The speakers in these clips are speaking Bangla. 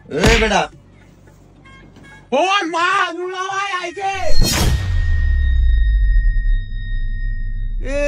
ए बेटा ওই মা দুলাভাই আইছে ए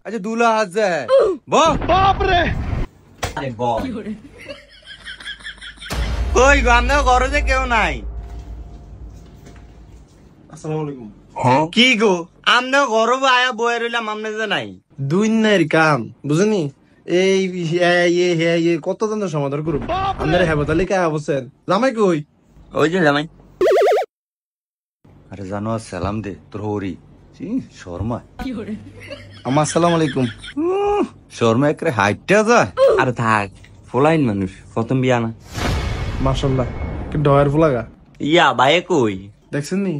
अच्छा दूल्हा हाथ से है वो বাপ রে अरे बॉल कोई गाने घरों से क्यों नहीं আসসালামু আলাইকুম की गो আমনে ঘরো আয়া বয়ে রইলাম আমনে যে নাই দুই নাইর কাম বুঝনি এই কত জন সমাধান করব আপনার হেবতালি কে অবস্থা জামাই কই ওই যে জামাই আরে জানো সালাম দে তোর হরি শর্মা আম্মা আসসালামু আলাইকুম শর্মা একরে হাইটটা যায় আরে থাক ফলাইন মানুষ প্রথম বিয়া না মাশাআল্লাহ কি ডয়ার ফুলাগা ইয়া ভাই কই দেখছেন নি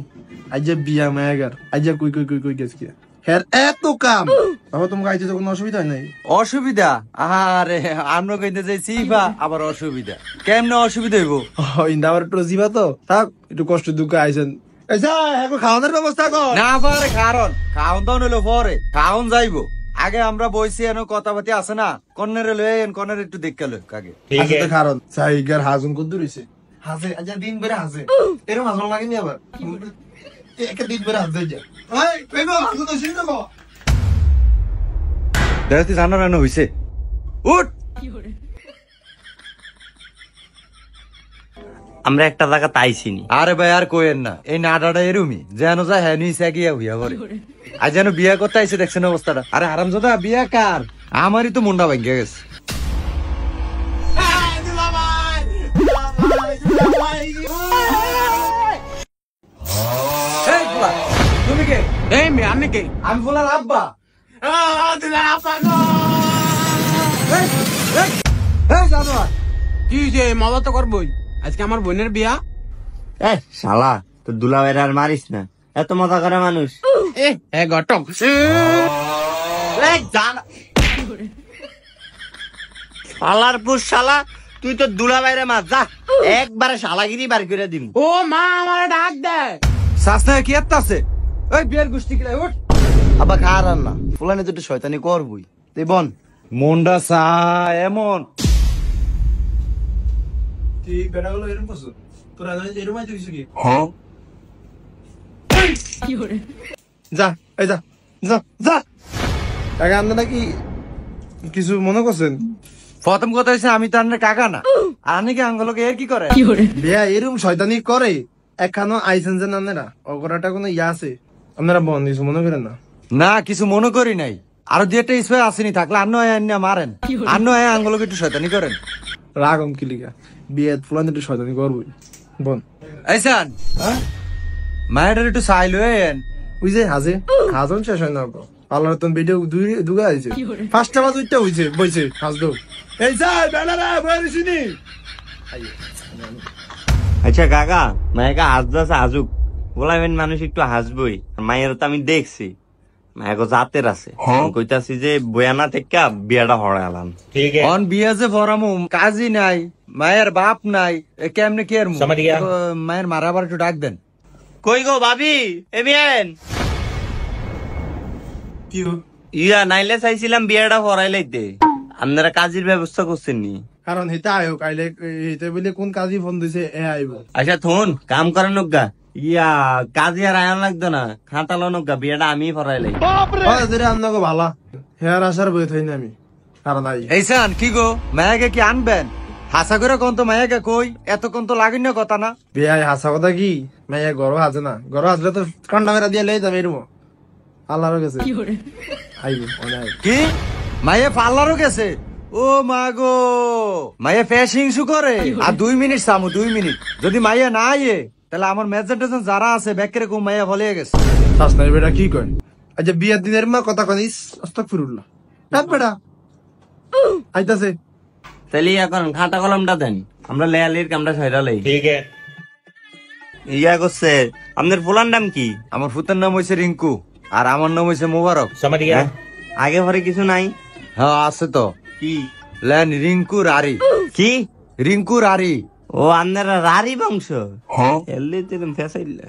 আজ বিয়া মায়াগার আজ কই গেছ কি হ্যাঁ এত কাম বাবা তোমাকে আইতে তো কোনো অসুবিধা নাই অসুবিধা আরে আমরা কইতে যাইছি বা আবার অসুবিধা কেমনে অসুবিধা হইব ইন্দাবার একটু জিবা তো থাক একটু কষ্ট দুঃখ আইছেন আচ্ছা এখন খাওয়ানোর ব্যবস্থা কর না পারে কারণ খাওন দাওন হইলো পরে খাওন যাইবো আগে আমরা বইছি এনো কথাবার্তি আছে না কর্নারে লয়ে এন কর্নারে একটু দেখে লই কাগে আচ্ছা তো কারণ সাইগার হাজুন কত দূর হইছে হাজে আচ্ছা দিন বেরে হাজে এরকম হাজুন লাগেনি আবার একটা দিন বেরে হাজে যা এই পেগো হাজুন তো শুনি দেখো দেখতে জানো রানো হইছে উঠ আমরা একটা জায়গা তাইছিনি আরে ভাই আর কোয়েন না এই নাডাটা এরুমি যেন যায় হ্যাঁ নিছে গিয়া হইয়া করে আজ যেন বিয়া করতে আইছে দেখছেন অবস্থাটা আরে হারামজাদা বিয়া কার আমারই তো মুন্ডা ভাঙ্গিয়া গেছে এই বুলা, তুমি কে এই মে আমি কে আমি বলার আব্বা এই, এই জানোয়ার কি যে মজা তো করবই আজকে আমার বোনের বিয়া শালা তো দুলাভাইরা আর মারিস না এত মজা করে মানুষ এ ঘটক শালার পুষ শালা তুই তো দুলাভাইরা মার যা একবারে শালাগিরি বার করে দিম ও মা আমার ডাক দেয় শাস্তা কি এত আছে ওই বিয়ের গোষ্ঠী কিলাই উঠ আবার খার আর না ফুলানে তো একটু শয়তানি করবই তুই বন মন্ডা সা এমন ঠিক বেড়াগুলো এরকম করছো তোরা এরকম আইতে হইছে কি হ্যাঁ যা এই যা যা যা আগে আমরা নাকি কিছু মনে করছেন প্রথম কথা হচ্ছে আমি তো আপনার কাকা না আর নাকি আঙ্গলকে এর কি করে বিয়া এরকম শয়তানি করে একখানো আইসেন যে আপনারা অগরাটা কোনো ইয়া আছে আপনারা বন কিছু মনে করেন না না কিছু মনে করি নাই আরো দু একটা স্প্রে আসেনি থাকলে আন্ন মারেন আন্ন আঙ্গলকে একটু শয়তানি করেন রাগম কিলিকা বিয়ে ফুলান একটু শয়তানি করবই বন এইসান হ্যাঁ মায়ের একটু সাইল হয়েন ওই যে হাজে হাজন শেষ হয় না আল্লাহর তো ভিডিও দুগা আইছে ফার্স্ট আবার দুইটা হইছে বইছে হাজ দো এই যাই বেলারা বইছিনি আচ্ছা কাকা মায়েকা হাসদাসে হাসুক বলাবেন মানুষ একটু হাসবই মায়ের তো আমি দেখছি মায়েকে জাতের আছে কইতাছি যে বয়ানা থেকে বিয়াটা হরালাম অন বিয়া যে ভরামু কাজই নাই মায়ের বাপ নাই কেমনে কে মায়ের মারাবার একটু ডাক দেন কই গো ভাবি এমিয়েন কি ইয়া নাইলে চাইছিলাম বিয়াটা হরাইলাইতে আপনারা কাজের ব্যবস্থা করছেন নি কারণ হেতা আয়ো কাইলে হেতে বলে কোন কাজী ফোন দিছে এ আইব আচ্ছা থুন কাম করেন গা ইয়া কাজে আর আয়ন লাগতো না খাটালো গা বিয়াটা আমি হরাইলাই যেটা আপনাকে ভালা হেয়ার আসার বই থই না আমি কারণ আই এইসান কি গো মায়াকে কি আনবেন হাসা করে কোন তো মায়াকে কই এতক্ষণ তো লাগিন কথা না বিয়াই হাসা কথা কি মাইয়া গরো হাজে না গরো হাজলে তো কান্ডা মেরা দিয়ে লই যাবে এরম আল্লাহর কাছে আইব অনাই কি মায়ে পার্লারও গেছে ও মা গো মায়ে ফ্যাশিং শু করে আর 2 মিনিট সামু 2 মিনিট যদি মাইয়া না আইয়ে তাহলে আমার মেজর টেজন যারা আছে ব্যাকের কম মাইয়া ভলে গেছে শাসনাই বেটা কি কয় আচ্ছা বিয়ার দিনের মা কথা কনিস আস্তাগফিরুল্লাহ রাত বেটা আইতাছে তাহলে এখন খাতা কলমটা দেন আমরা লেয়ালির কামটা সরালাই ঠিক আছে ইয়া করছে আপনার ফুলার নাম কি আমার ফুতের নাম হইছে রিঙ্কু আর আমার নাম হইছে মোবারক হ্যাঁ? আগে পরে কিছু নাই হ্যাঁ আছে তো কি লেন রিঙ্কু রারি কি রিঙ্কু রারি ও আপনারা রারি বংশ এলে তেরম ফেসাইলে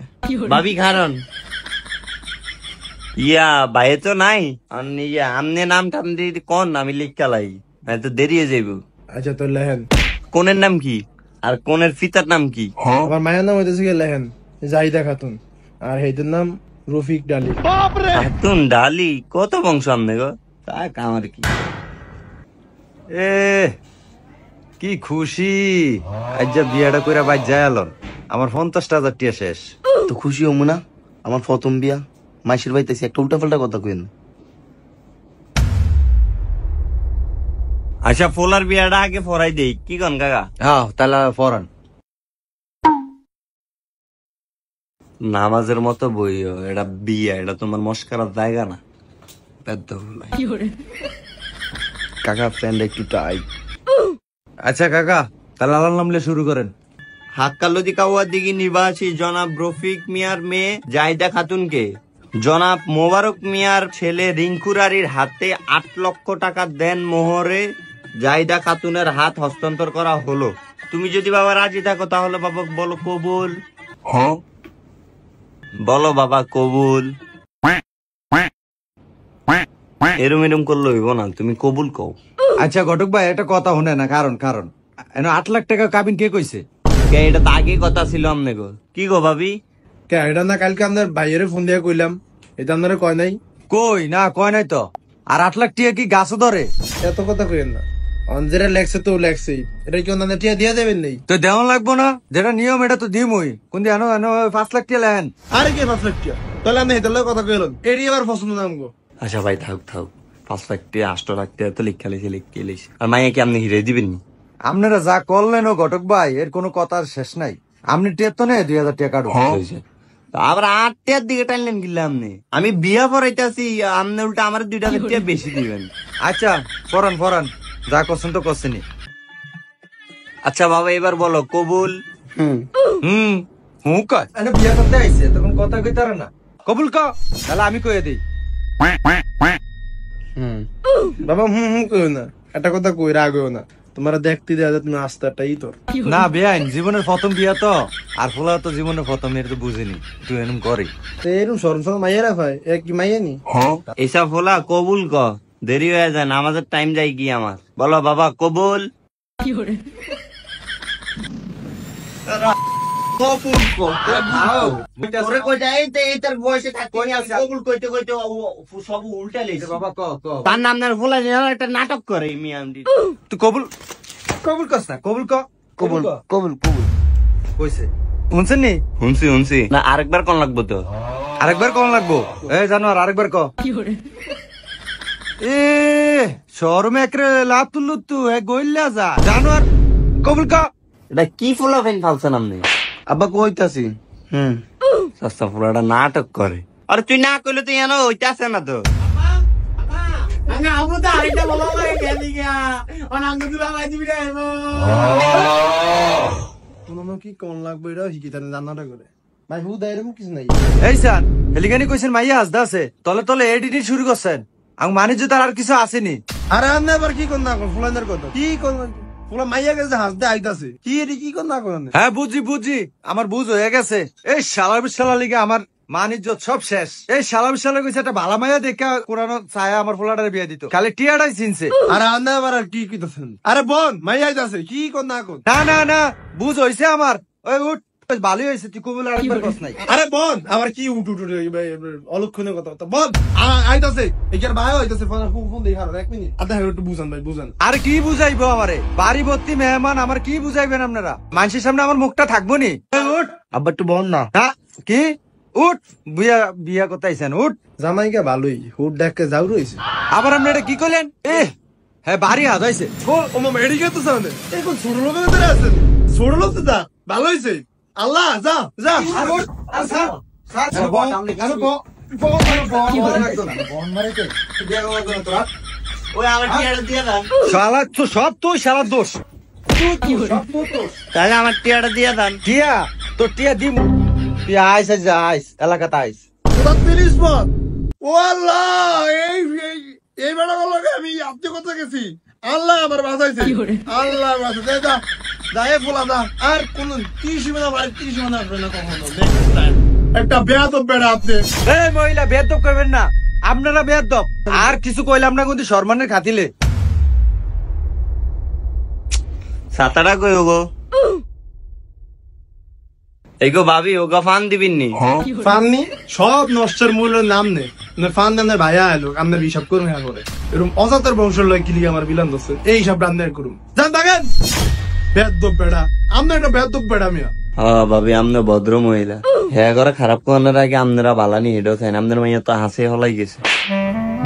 ভাবি কারণ ইয়া বাইরে তো নাই ইয়া আমনে নাম টাম দিয়ে কোন আমি লিখালাই তো দেরিয়ে যাইব আচ্ছা তোর লেহেন কোনের নাম কি আর কোনের ফিতার নাম কি? আমার মায়ের নাম হইতেছে গিয়ে লেহেন জাহিদা খাতুন, আর হেইদের নাম রফিক ডালি। খাতুন ডালি, কত বংশ আমনে গো? তাক আমার কি এ কি খুশি, আজ যা বিয়াটা কইরা বাইর যায় আলন, আমার 50,000 টিয়া শেষ। তো খুশি হমু না, আমার প্রথম বিয়া, মাসির বাড়িতেছি, একটা উল্টাপাল্টা কথা কইন। আচ্ছা ফোলার বিয়াটা আগে ফরাই দেই, কি কন কাকা? হ্যাঁ তাহলে ফরান। নামাজের মতো বইও, এটা বিয়া, এটা তোমার মস্কারার জায়গা না। বেদ্য বলাই। কাকা ফ্রেন্ড একটু টাইট। আচ্ছা কাকা, তাহলে আল্লাহর নাম লিয়ে শুরু করেন। হাক্কালদি কাওয়ার দিঘি নিবাসী জনাব রফিক মিয়ার মেয়ে জাহিদা খাতুনকে জনাব মোবারক মিয়ার ছেলে রিঙ্কুরারির হাতে 8 লক্ষ টাকা দেন মোহরে জাহিদা খাতুনের হাত হস্তান্তর করা হলো। তুমি যদি বাবা রাজি থাকো তাহলে বাবা বলো কবুল। বলো বাবা কবুল। এরম এরম করলে হইব না, তুমি কবুল কও। আচ্ছা ঘটক ভাই, একটা কথা শুনে না, কারণ 8 লাখ টাকা কাবিন কে কইছে? কে, এটা তো আগে কথা ছিল আমনে গো। কি গো ভাবি? কে এটা না কালকে আপনার ভাইয়ের ফোন দিয়ে কইলাম, এটা আপনারা কয় নাই? কই না, কয় নাই তো। আর 8 লাখ টিয়া কি গাছও ধরে? এত কথা কইেন না, অঞ্জেরা লেখছে তো লেখছেই, এটা কি অন্যান্য টিয়া দিয়া দেবেন নেই? তো দেওয়ান লাগবো না, যেটা নিয়ম এটা তো দিমই। কোন দিয়ে আনো আনো 5 লাখ টিয়া লেন। আরে কে 5 লাখ টিয়া? তাহলে আমি এটার লগে কথা কইলাম, এটি আবার পছন্দ নাম গো। আচ্ছা ভাই থাক থাক, 5 লাখ টাকা 8 লাখ টাকা তো লিখা লিখে আর মাইয়া কি আপনি হিরে দিবেন? আপনারা যা করলেন ও ঘটক ভাই, এর কোনো কথার শেষ নাই। আপনি টিয়া তো নেই 2000 টাকা কাটুন। তো আবার 8 টাকার দিকে টানলেন কিনলে আপনি? আমি বিয়া পড়াইতেছি, আপনি উল্টা আমার 2,000 টাকা বেশি দিবেন। আচ্ছা ফরান ফরান, যা করছেন তো করছেনই। আচ্ছা বাবা এবার বলো কবুল। হুম কয় এনে বিয়া করতে আইছে, তখন কথা কইতারে না। কবুল ক, তাহলে আমি কইয়া দেই। বাবা হুম হুম কইও না, একটা কথা কই রাগও না, তোমার দেখতে দেয়া যায় তুমি আস্তাটাই তোর না বেআইন, জীবনের প্রথম বিয়া তো, আর ফোলা তো জীবনের প্রথম, এটা তো বুঝিনি, তুই এরকম করে। এরকম সরম সরম মাইয়ারা ভাই, এক কি মাইয়া নি? এইসব হলা কবুল ক, দেরি হয়ে যায় না, আমাদের টাইম যায় কি আমার। বলো বাবা কবুল। তার নাম না ভোলা একটা নাটক করে তুই কবুল কবুল কস না, কবুল ক। কবুল কবুল কবুল কইছে শুনছেন নি? শুনছি না, আরেকবার কোন লাগবো তো? আরেকবার কোন লাগবো? জানোয়ার আরেকবার ক। এ শরমে একরে লাভ তুললু তু, গইল্লা যা জানোয়ার, কবুল ক। এটা কি ফোলা ফেন ফালছেন আপনি? আব্বা কইতাছি। সস্তা ফোলাটা নাটক করে। আরে তুই না কইলে তুই এনো হইতে আসে না তো। কোনো কি কোন লাগবে এটা শিখি তাহলে জানাটা করে ভাই, হু দা এরকম কিছু নাই। এই সান হেলিগানি কইছেন মাইয়া হাসদা আছে, তলে তলে এডিটিং শুরু করছেন, আমি মানি যে তার আর কিছু আসেনি। আরে আমি আবার কি কোন না কোন ফুলানের কথা কি কোন ফুলা মাইয়া গেছে হাসতে আইতাছে, কি এটি কি কোন না কোন? হ্যাঁ বুঝি, আমার বুঝ হয়ে গেছে। এই শালা বিশালা লিগে আমার মানিজ্য সব শেষ। এই শালা বিশালা কইছে একটা ভালা মাইয়া দেখা কোরআন ছায়া আমার ফুলাটারে বিয়ে দিত, খালি টিয়াটাই চিনছে। আরে আমি আবার আর কি কইতাছেন? আরে বোন মাইয়া আইতাছে, কি কোন না কোন? না বুঝ হইছে আমার। ওই উঠ, ভালোই হয়েছে, তুই কবুল আরেকবার কস নাই। আরে বোন আবার কি উঠ উঠ অলক্ষণের কথা বোন আইতাছে, এখানে ভাই হইতাছে, ফোন দেই হার 1 মিনিট আদা একটু বুঝান ভাই বুঝান। আর কি বুঝাইবো আমারে, বাড়ি ভর্তি মেহমান, আমার কি বুঝাইবেন আপনারা? মানুষের সামনে আমার মুখটা থাকবো নি? উঠ আব্বা একটু বল না। না কি উঠ, বিয়া করতে আইছেন, উঠ। জামাইকে ভালোই হুট দেখে যাও রইছে। আবার আপনি এটা কি করলেন? হ্যাঁ বাড়ি হাত হয়েছে। ও মামা এদিকে তো সামনে এখন ছোট লোকের ভিতরে আছেন, ছোট লোক তো দা ভালো হইছে। আল্লাহ যা যা ওই আমার টিয়াটা দিয়ে দেন। শালা তো সব তুই, শালা দোষ। তাহলে আমার টিয়াটা দিয়ে দেন। টিয়া তোর টিয়া দিম, তুই আইস আইস এলাকাতে আইস। 30 পথ। ও আল্লাহ, এই বেড়া গুলোকে আমি আপনি কথা গেছি, আল্লাহ আমার বাঁচাইছে, আল্লাহ বাঁচাইছে। যা যাই বলা যা, আর কোন 30 মিনিট বাড়ি 30 মিনিট আসবে না কখনো। একটা বেয়াদব বেড়া আপনি। এই মহিলা বেয়াদব কইবেন না, আপনারা বেয়াদব। আর কিছু কইলাম না কিন্তু সম্মানের খাতিলে। সাতাটা কই গো? এইগো ভাবি ওগা ফান দিবিননি? ফাননি সব নষ্টের মূল্যের নাম নে ফান দেন ভাইয়া এলো আপনার হিসাব করুন হ্যাঁ করে এরকম অজাতের বংশের লোক কিলি আমার বিলান দোষ এই হিসাব রান্না করুন জান থাকেন বেদ্য বেড়া আপনার একটা বেদ্য বেড়া মিয়া ভাবি আমনে ভদ্র মহিলা, হ্যাঁ করে খারাপ করার আগে আপনারা বালানি এটাও খাই, আপনার মাইয়া তো হাসে হলাই গেছে।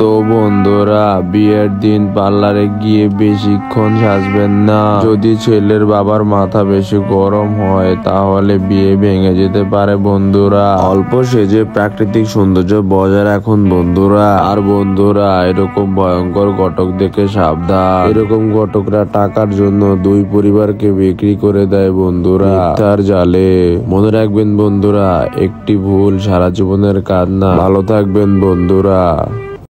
তো বন্ধুরা, বিয়ের দিন পার্লারে গিয়ে বেশিক্ষণ সাজবেন না। যদি ছেলের বাবার মাথা বেশি গরম হয় তাহলে বিয়ে ভেঙে যেতে পারে বন্ধুরা। অল্প সেজে প্রাকৃতিক সৌন্দর্য বজায় রাখুন বন্ধুরা। আর বন্ধুরা, এরকম ভয়ঙ্কর ঘটক দেখে সাবধান। এরকম ঘটকরা টাকার জন্য দুই পরিবারকে বিক্রি করে দেয় বন্ধুরা, তার জালে। মনে রাখবেন বন্ধুরা, একটি ভুল সারা জীবনের কান্না। ভালো থাকবেন বন্ধুরা।